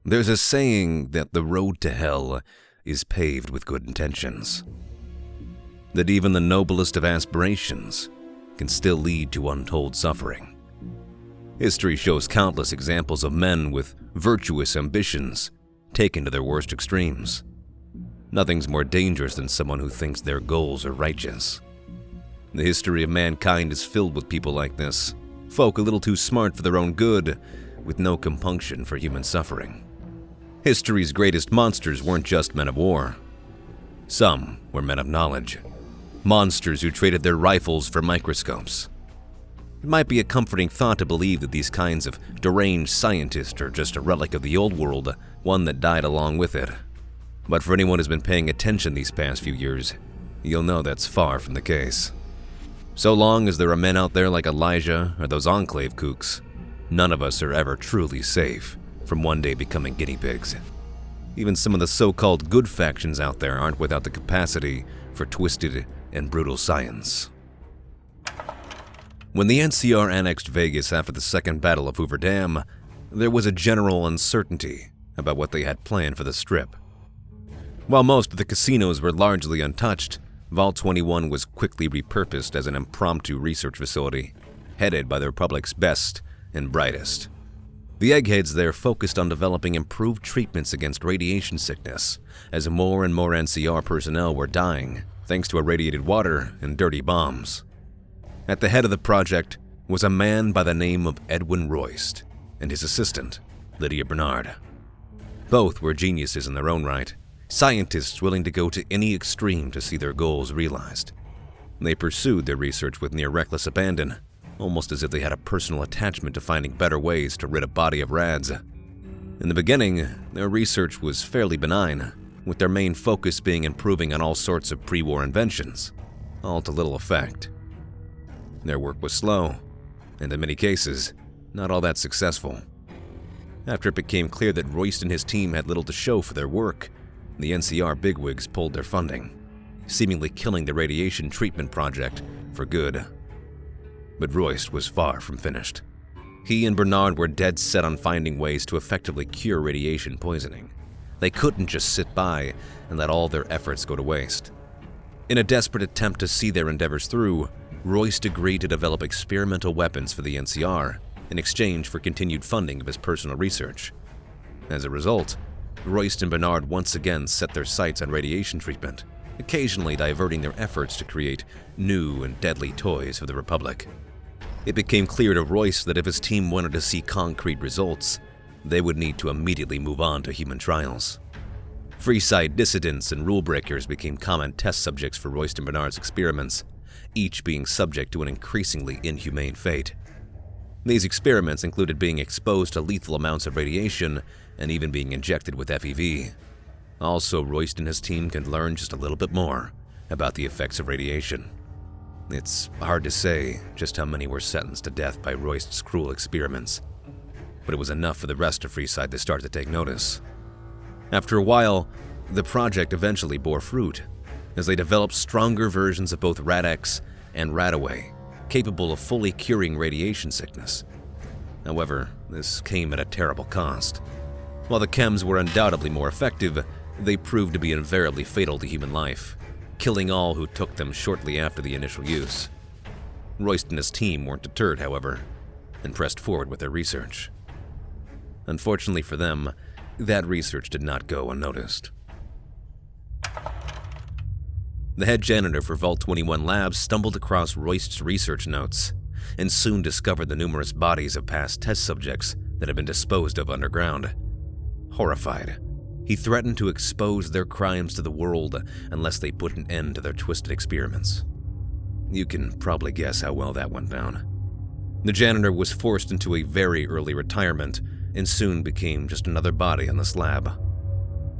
There's a saying that the road to hell is paved with good intentions. That even the noblest of aspirations can still lead to untold suffering. History shows countless examples of men with virtuous ambitions taken to their worst extremes. Nothing's more dangerous than someone who thinks their goals are righteous. The history of mankind is filled with people like this, folk a little too smart for their own good, with no compunction for human suffering. History's greatest monsters weren't just men of war. Some were men of knowledge, monsters who traded their rifles for microscopes. It might be a comforting thought to believe that these kinds of deranged scientists are just a relic of the old world, one that died along with it. But for anyone who's been paying attention these past few years, you'll know that's far from the case. So long as there are men out there like Elijah or those Enclave kooks, none of us are ever truly safe from one day becoming guinea pigs. Even some of the so-called good factions out there aren't without the capacity for twisted and brutal science. When the NCR annexed Vegas after the Second Battle of Hoover Dam, there was a general uncertainty about what they had planned for the Strip. While most of the casinos were largely untouched, Vault 21 was quickly repurposed as an impromptu research facility, headed by the Republic's best and brightest. The eggheads there focused on developing improved treatments against radiation sickness, as more and more NCR personnel were dying thanks to irradiated water and dirty bombs. At the head of the project was a man by the name of Edwin Royst and his assistant, Lydia Bernard. Both were geniuses in their own right, scientists willing to go to any extreme to see their goals realized. They pursued their research with near reckless abandon, almost as if they had a personal attachment to finding better ways to rid a body of rads. In the beginning, their research was fairly benign, with their main focus being improving on all sorts of pre-war inventions, all to little effect. Their work was slow, and in many cases, not all that successful. After it became clear that Royst and his team had little to show for their work, the NCR bigwigs pulled their funding, seemingly killing the radiation treatment project for good. But Royst was far from finished. He and Bernard were dead set on finding ways to effectively cure radiation poisoning. They couldn't just sit by and let all their efforts go to waste. In a desperate attempt to see their endeavors through, Royst agreed to develop experimental weapons for the NCR in exchange for continued funding of his personal research. As a result, Royst and Bernard once again set their sights on radiation treatment, occasionally diverting their efforts to create new and deadly toys for the Republic. It became clear to Royst that if his team wanted to see concrete results, they would need to immediately move on to human trials. Freeside dissidents and rule breakers became common test subjects for Royst and Bernard's experiments, each being subject to an increasingly inhumane fate. These experiments included being exposed to lethal amounts of radiation and even being injected with FEV. Also, Royst and his team could learn just a little bit more about the effects of radiation. It's hard to say just how many were sentenced to death by Royst's cruel experiments, but it was enough for the rest of Freeside to start to take notice. After a while, the project eventually bore fruit, as they developed stronger versions of both Rad-X and Radaway, capable of fully curing radiation sickness. However, this came at a terrible cost. While the chems were undoubtedly more effective, they proved to be invariably fatal to human life, killing all who took them shortly after the initial use. Royst and his team weren't deterred, however, and pressed forward with their research. Unfortunately for them, that research did not go unnoticed. The head janitor for Vault 21 Labs stumbled across Royst's research notes and soon discovered the numerous bodies of past test subjects that had been disposed of underground. Horrified, he threatened to expose their crimes to the world unless they put an end to their twisted experiments. You can probably guess how well that went down. The janitor was forced into a very early retirement and soon became just another body on the slab.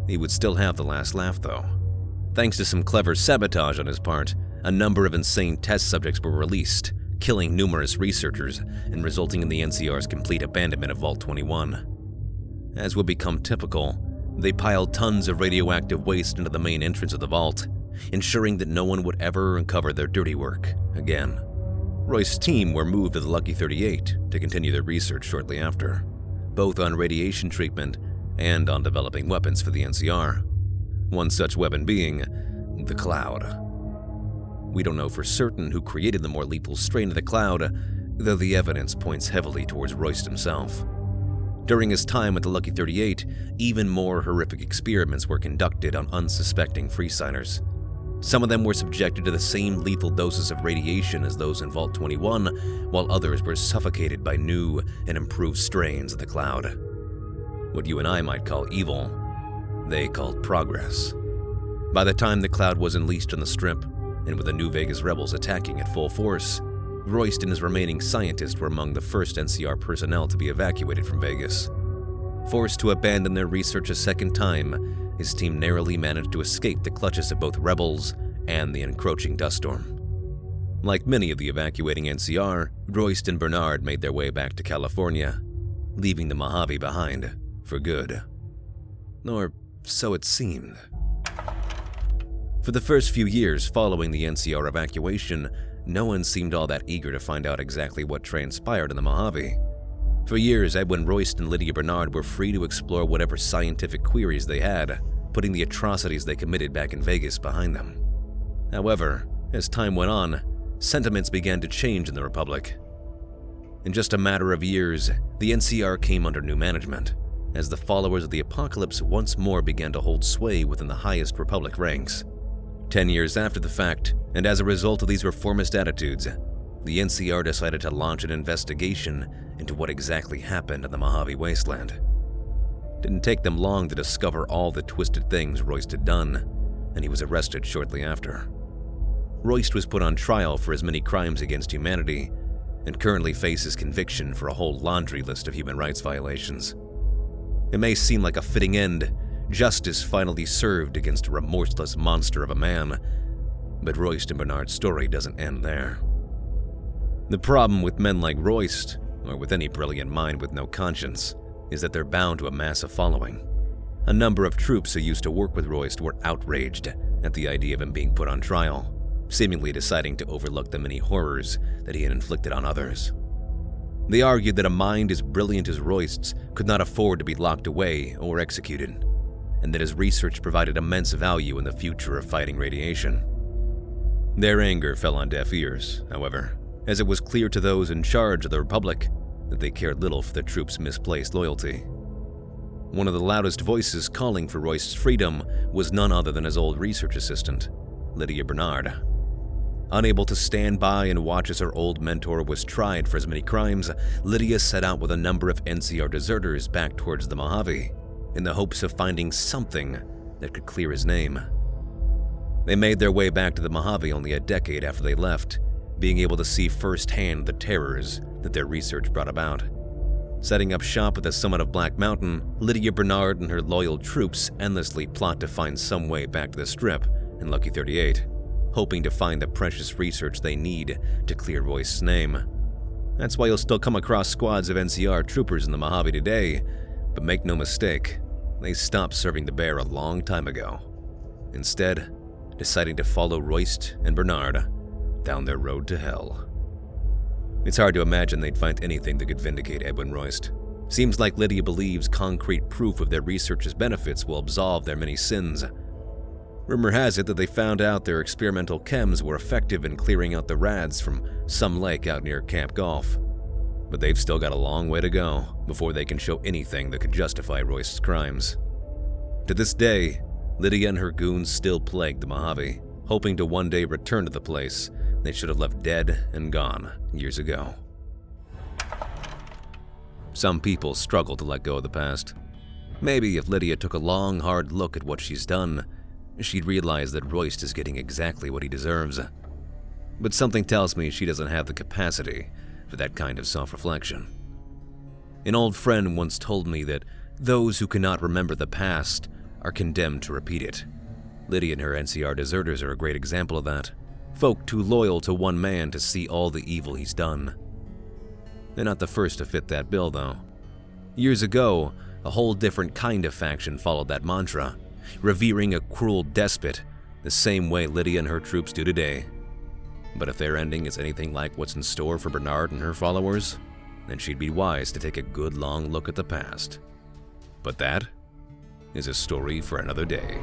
He would still have the last laugh, though. Thanks to some clever sabotage on his part, a number of insane test subjects were released, killing numerous researchers and resulting in the NCR's complete abandonment of Vault 21. As would become typical, they piled tons of radioactive waste into the main entrance of the vault, ensuring that no one would ever uncover their dirty work again. Royst's team were moved to the Lucky 38 to continue their research shortly after, both on radiation treatment and on developing weapons for the NCR. One such weapon being the Cloud. We don't know for certain who created the more lethal strain of the Cloud, though the evidence points heavily towards Royst himself. During his time at the Lucky 38, even more horrific experiments were conducted on unsuspecting Freesiders. Some of them were subjected to the same lethal doses of radiation as those in Vault 21, while others were suffocated by new and improved strains of the Cloud. What you and I might call evil, they called progress. By the time the Cloud was unleashed on the Strip, and with the New Vegas rebels attacking at full force, Royst and his remaining scientists were among the first NCR personnel to be evacuated from Vegas. Forced to abandon their research a second time, his team narrowly managed to escape the clutches of both rebels and the encroaching dust storm. Like many of the evacuating NCR, Royst and Bernard made their way back to California, leaving the Mojave behind for good. Or so it seemed. For the first few years following the NCR evacuation, no one seemed all that eager to find out exactly what transpired in the Mojave. For years, Edwin Royst and Lydia Bernard were free to explore whatever scientific queries they had, putting the atrocities they committed back in Vegas behind them. However, as time went on, sentiments began to change in the Republic. In just a matter of years, the NCR came under new management, as the followers of the Apocalypse once more began to hold sway within the highest Republic ranks. 10 years after the fact, and as a result of these reformist attitudes, the NCR decided to launch an investigation into what exactly happened in the Mojave Wasteland. Didn't take them long to discover all the twisted things Royst had done, and he was arrested shortly after. Royst was put on trial for his many crimes against humanity, and currently faces conviction for a whole laundry list of human rights violations. It may seem like a fitting end, justice finally served against a remorseless monster of a man, but Royst and Bernard's story doesn't end there. The problem with men like Royst, or with any brilliant mind with no conscience, is that they're bound to amass a following. A number of troops who used to work with Royst were outraged at the idea of him being put on trial, seemingly deciding to overlook the many horrors that he had inflicted on others. They argued that a mind as brilliant as Royst's could not afford to be locked away or executed, and that his research provided immense value in the future of fighting radiation. Their anger fell on deaf ears, however, as it was clear to those in charge of the Republic that they cared little for the troops' misplaced loyalty. One of the loudest voices calling for Royst's freedom was none other than his old research assistant, Lydia Bernard. Unable to stand by and watch as her old mentor was tried for as many crimes, Lydia set out with a number of NCR deserters back towards the Mojave, in the hopes of finding something that could clear his name. They made their way back to the Mojave only a decade after they left, being able to see firsthand the terrors that their research brought about. Setting up shop at the summit of Black Mountain, Lydia Bernard and her loyal troops endlessly plot to find some way back to the Strip in Lucky 38, hoping to find the precious research they need to clear Royst's name. That's why you'll still come across squads of NCR troopers in the Mojave today, but make no mistake, they stopped serving the bear a long time ago, instead deciding to follow Royst and Bernard down their road to hell. It's hard to imagine they'd find anything that could vindicate Edwin Royst. Seems like Lydia believes concrete proof of their research's benefits will absolve their many sins. Rumor has it that they found out their experimental chems were effective in clearing out the rads from some lake out near Camp Golf. But they've still got a long way to go before they can show anything that could justify Royst's crimes. To this day, Lydia and her goons still plague the Mojave, hoping to one day return to the place they should have left dead and gone years ago. Some people struggle to let go of the past. Maybe if Lydia took a long, hard look at what she's done, she'd realize that Royst is getting exactly what he deserves. But something tells me she doesn't have the capacity for that kind of self-reflection. An old friend once told me that those who cannot remember the past are condemned to repeat it. Lydia and her NCR deserters are a great example of that. Folk too loyal to one man to see all the evil he's done. They're not the first to fit that bill, though. Years ago, a whole different kind of faction followed that mantra, revering a cruel despot the same way Lydia and her troops do today. But if their ending is anything like what's in store for Bernard and her followers, then she'd be wise to take a good long look at the past. But that is a story for another day.